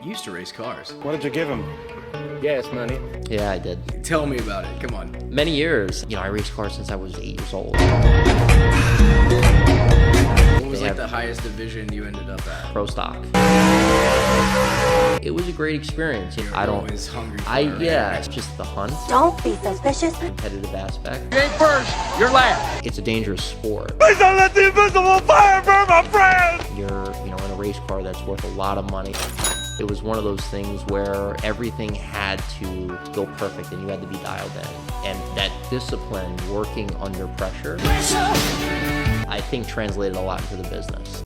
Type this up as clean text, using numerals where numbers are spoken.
You used to race cars. What did you give him? Gas money. Yeah, I did. Tell me about it. Come on. Many years. I raced cars since I was 8 years old. What was like the highest division you ended up at? Pro stock. It was a great experience. You're always hungry for it, right? Yeah, it's just the hunt. Don't be suspicious. Competitive aspect. You ain't first, you're last. It's a dangerous sport. Please don't let the invisible fire burn my friend! You're, in a race car that's worth a lot of money. It was one of those things where everything had to go perfect and you had to be dialed in. And that discipline, working under pressure, I think translated a lot into the business.